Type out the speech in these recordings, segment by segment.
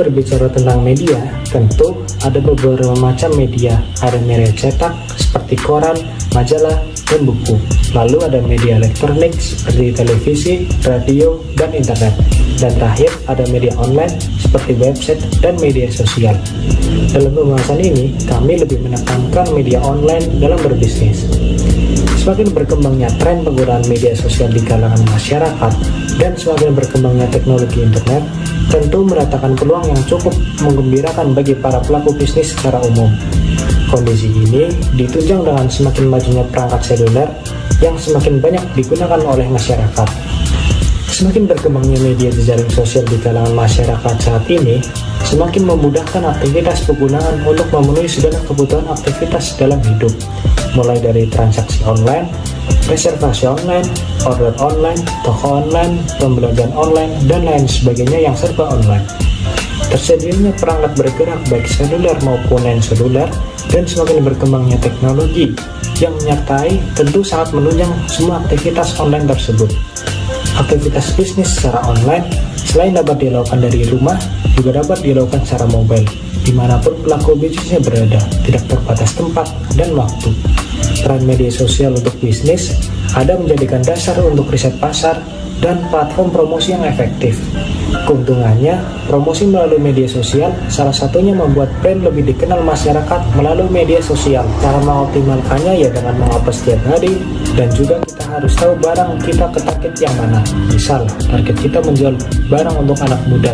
berbicara tentang media, tentu ada beberapa macam media. Ada media cetak seperti koran, majalah, dan buku. Lalu ada media elektronik seperti televisi, radio, dan internet. Dan terakhir ada media online seperti website dan media sosial. Dalam pembahasan ini, kami lebih menekankan media online dalam berbisnis. Semakin berkembangnya tren penggunaan media sosial di kalangan masyarakat dan semakin berkembangnya teknologi internet, tentu mendatangkan peluang yang cukup menggembirakan bagi para pelaku bisnis secara umum. Kondisi ini ditunjang dengan semakin majunya perangkat seluler yang semakin banyak digunakan oleh masyarakat. Semakin berkembangnya media jejaring sosial di kalangan masyarakat saat ini, semakin memudahkan aktivitas penggunaan untuk memenuhi segala kebutuhan aktivitas dalam hidup, mulai dari transaksi online, reservasi online, order online, toko online, pembelajaran online, dan lain sebagainya yang serba online. Tersedianya perangkat bergerak baik seluler maupun non-seluler dan semakin berkembangnya teknologi yang menyertai tentu sangat menunjang semua aktivitas online tersebut. Aktivitas bisnis secara online selain dapat dilakukan dari rumah, juga dapat dilakukan secara mobile, dimanapun pelaku bisnisnya berada, tidak terbatas tempat dan waktu. Peran media sosial untuk bisnis ada menjadikan dasar untuk riset pasar dan platform promosi yang efektif. Keuntungannya, promosi melalui media sosial salah satunya membuat brand lebih dikenal masyarakat melalui media sosial. Cara mengoptimalkannya ya dengan mengupload setiap hari, dan juga kita harus tahu barang kita ke target yang mana. Misal, target kita menjual barang untuk anak muda.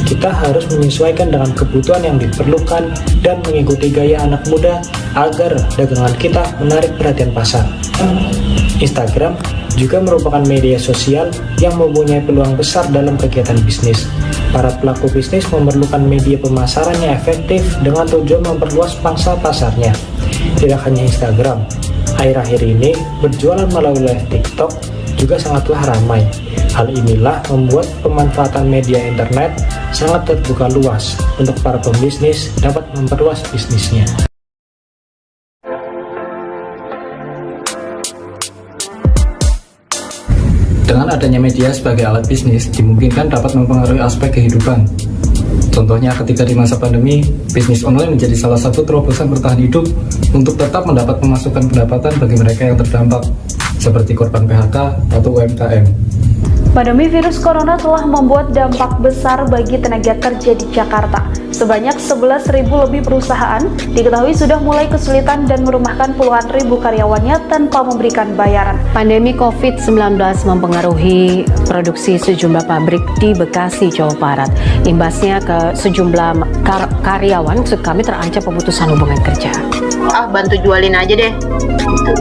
Kita harus menyesuaikan dengan kebutuhan yang diperlukan dan mengikuti gaya anak muda agar dagangan kita menarik perhatian pasar. Instagram juga merupakan media sosial yang mempunyai peluang besar dalam kegiatan bisnis. Para pelaku bisnis memerlukan media pemasaran yang efektif dengan tujuan memperluas pangsa pasarnya. Tidak hanya Instagram, akhir-akhir ini berjualan melalui live TikTok juga sangatlah ramai. Hal inilah membuat pemanfaatan media internet sangat terbuka luas untuk para pembisnis dapat memperluas bisnisnya. Dengan adanya media sebagai alat bisnis, dimungkinkan dapat mempengaruhi aspek kehidupan. Contohnya ketika di masa pandemi, bisnis online menjadi salah satu terobosan bertahan hidup untuk tetap mendapat pemasukan pendapatan bagi mereka yang terdampak, seperti korban PHK atau UMKM. Pandemi virus corona telah membuat dampak besar bagi tenaga kerja di Jakarta. Sebanyak 11.000 lebih perusahaan diketahui sudah mulai kesulitan dan merumahkan puluhan ribu karyawannya tanpa memberikan bayaran. Pandemi COVID-19 mempengaruhi produksi sejumlah pabrik di Bekasi, Jawa Barat. Imbasnya ke sejumlah karyawan kami terancam pemutusan hubungan kerja. Bantu jualin aja deh gitu.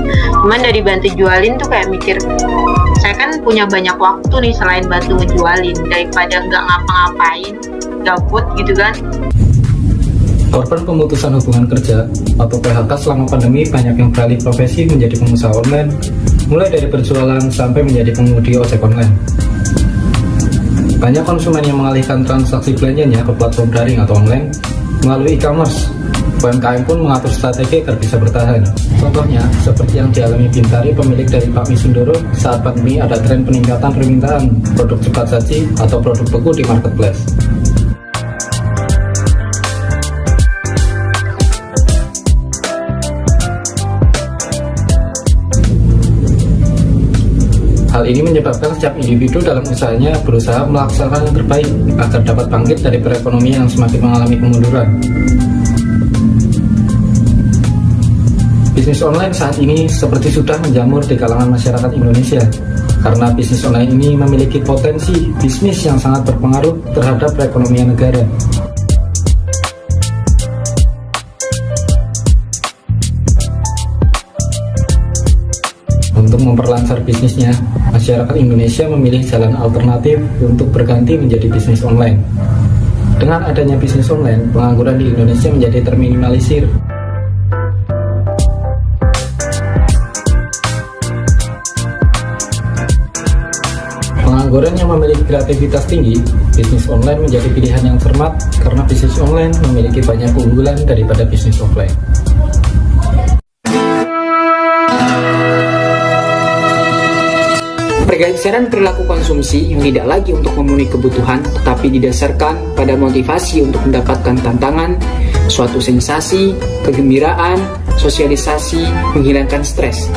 Cuman dari bantu jualin tuh kayak mikir, saya kan punya banyak waktu nih selain bantu ngejualin, daripada nggak ngapa-ngapain, gabut gitu kan. Korban pemutusan hubungan kerja atau PHK selama pandemi banyak yang beralih profesi menjadi pengusaha online, mulai dari berjualan sampai menjadi pengemudi ojek online. Banyak konsumen yang mengalihkan transaksi belanjanya ke platform daring atau online melalui e-commerce. UMKM pun mengatur strategi agar bisa bertahan. Contohnya, seperti yang dialami Bintari, pemilik dari Pak Misundoro, saat pandemi ada tren peningkatan permintaan produk cepat saji atau produk beku di marketplace. Hal ini menyebabkan setiap individu dalam usahanya berusaha melaksanakan yang terbaik agar dapat bangkit dari perekonomian yang semakin mengalami kemunduran. Bisnis online saat ini seperti sudah menjamur di kalangan masyarakat Indonesia, karena bisnis online ini memiliki potensi bisnis yang sangat berpengaruh terhadap perekonomian negara. Untuk memperlancar bisnisnya, masyarakat Indonesia memilih jalan alternatif untuk berganti menjadi bisnis online. Dengan adanya bisnis online, pengangguran di Indonesia menjadi terminimalisir. Pengangguran yang memiliki kreativitas tinggi, bisnis online menjadi pilihan yang cermat karena bisnis online memiliki banyak keunggulan daripada bisnis offline. Pergeseran perilaku konsumsi yang tidak lagi untuk memenuhi kebutuhan, tetapi didasarkan pada motivasi untuk mendapatkan tantangan, suatu sensasi, kegembiraan, sosialisasi, menghilangkan stres,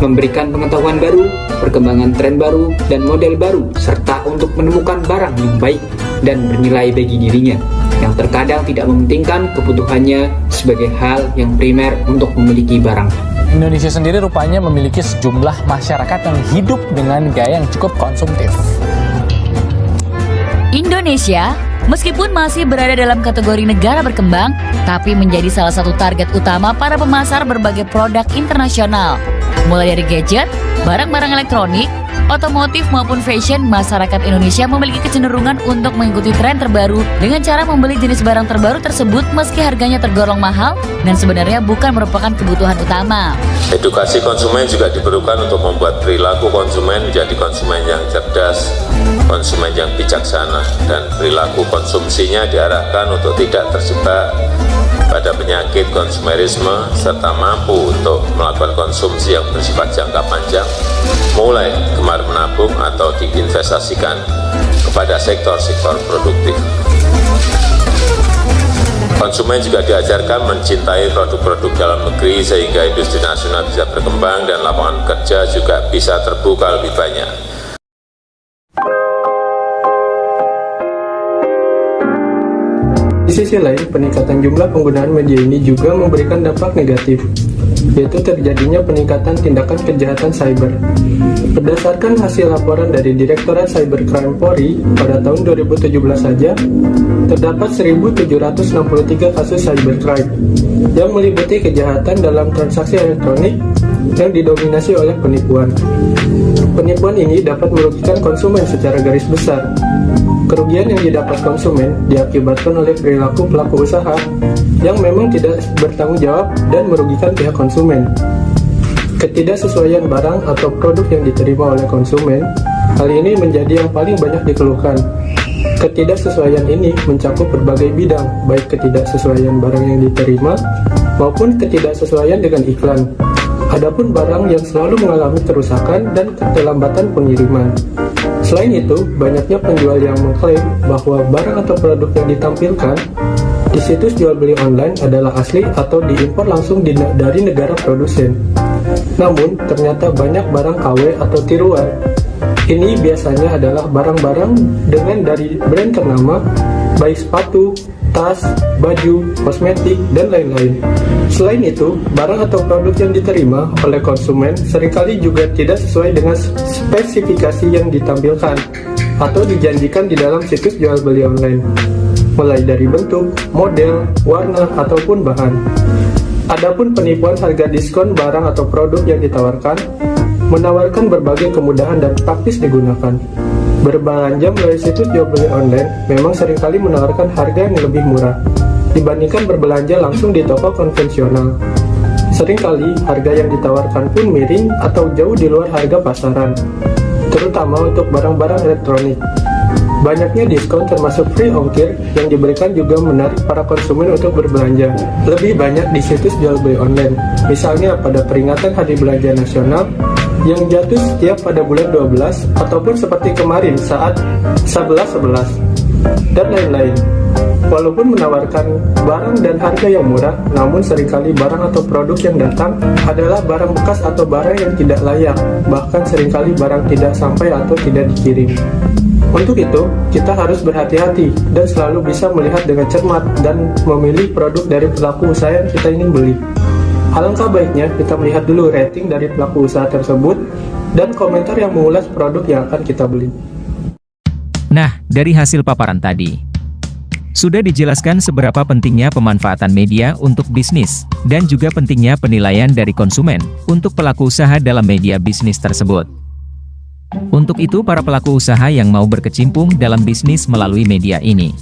memberikan pengetahuan baru, perkembangan tren baru, dan model baru, serta untuk menemukan barang yang baik dan bernilai bagi dirinya, yang terkadang tidak mementingkan kebutuhannya sebagai hal yang primer untuk memiliki barang. Indonesia sendiri rupanya memiliki sejumlah masyarakat yang hidup dengan gaya yang cukup konsumtif. Indonesia, meskipun masih berada dalam kategori negara berkembang, tapi menjadi salah satu target utama para pemasar berbagai produk internasional. Mulai dari gadget, barang-barang elektronik, otomotif maupun fashion, masyarakat Indonesia memiliki kecenderungan untuk mengikuti tren terbaru dengan cara membeli jenis barang terbaru tersebut meski harganya tergolong mahal dan sebenarnya bukan merupakan kebutuhan utama. Edukasi konsumen juga diperlukan untuk membuat perilaku konsumen menjadi konsumen yang cerdas, konsumen yang bijaksana, dan perilaku konsumsinya diarahkan untuk tidak terjebak pada penyakit konsumerisme serta mampu untuk melakukan konsumsi yang bersifat jangka panjang, mulai gemar menabung atau diinvestasikan kepada sektor-sektor produktif. Konsumen juga diajarkan mencintai produk-produk dalam negeri sehingga industri nasional bisa berkembang dan lapangan kerja juga bisa terbuka lebih banyak. Di sisi lain, peningkatan jumlah penggunaan media ini juga memberikan dampak negatif, yaitu terjadinya peningkatan tindakan kejahatan cyber. Berdasarkan hasil laporan dari Direktorat Cybercrime Polri, pada tahun 2017 saja, terdapat 1.763 kasus cybercrime yang meliputi kejahatan dalam transaksi elektronik yang didominasi oleh penipuan. Penipuan ini dapat merugikan konsumen secara garis besar. Kerugian yang didapat konsumen diakibatkan oleh perilaku pelaku usaha yang memang tidak bertanggung jawab dan merugikan pihak konsumen. Ketidaksesuaian barang atau produk yang diterima oleh konsumen, hal ini menjadi yang paling banyak dikeluhkan. Ketidaksesuaian ini mencakup berbagai bidang, baik ketidaksesuaian barang yang diterima maupun ketidaksesuaian dengan iklan. Adapun barang yang selalu mengalami kerusakan dan keterlambatan pengiriman. Selain itu, banyaknya penjual yang mengklaim bahwa barang atau produk yang ditampilkan di situs jual beli online adalah asli atau diimpor langsung dari negara produsen. Namun, ternyata banyak barang KW atau tiruan. Ini biasanya adalah barang-barang dengan dari brand ternama, baik sepatu, tas, baju, kosmetik, dan lain-lain. Selain itu, barang atau produk yang diterima oleh konsumen seringkali juga tidak sesuai dengan spesifikasi yang ditampilkan atau dijanjikan di dalam situs jual beli online, mulai dari bentuk, model, warna, ataupun bahan. Adapun penipuan harga diskon barang atau produk yang ditawarkan, menawarkan berbagai kemudahan dan praktis digunakan. Berbelanja melalui situs jual beli online memang seringkali menawarkan harga yang lebih murah dibandingkan berbelanja langsung di toko konvensional. Seringkali harga yang ditawarkan pun miring atau jauh di luar harga pasaran, terutama untuk barang-barang elektronik. Banyaknya diskon termasuk free ongkir yang diberikan juga menarik para konsumen untuk berbelanja lebih banyak di situs jual beli online. Misalnya pada peringatan Hari Belanja Nasional yang jatuh setiap pada bulan 12 ataupun seperti kemarin saat 11.11 dan lain-lain. Walaupun menawarkan barang dan harga yang murah, namun seringkali barang atau produk yang datang adalah barang bekas atau barang yang tidak layak, bahkan seringkali barang tidak sampai atau tidak dikirim. Untuk itu, kita harus berhati-hati dan selalu bisa melihat dengan cermat dan memilih produk dari pelaku usaha yang kita ingin beli. Alangkah baiknya kita melihat dulu rating dari pelaku usaha tersebut dan komentar yang mengulas produk yang akan kita beli. Nah, dari hasil paparan tadi, sudah dijelaskan seberapa pentingnya pemanfaatan media untuk bisnis, dan juga pentingnya penilaian dari konsumen untuk pelaku usaha dalam media bisnis tersebut. Untuk itu, para pelaku usaha yang mau berkecimpung dalam bisnis melalui media ini,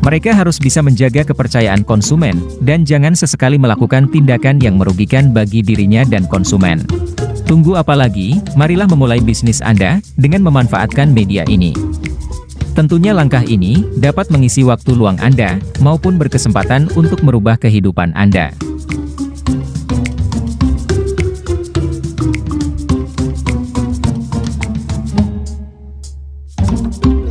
mereka harus bisa menjaga kepercayaan konsumen, dan jangan sesekali melakukan tindakan yang merugikan bagi dirinya dan konsumen. Tunggu apa lagi? Marilah memulai bisnis Anda dengan memanfaatkan media ini. Tentunya langkah ini dapat mengisi waktu luang Anda, maupun berkesempatan untuk merubah kehidupan Anda. Jakarta.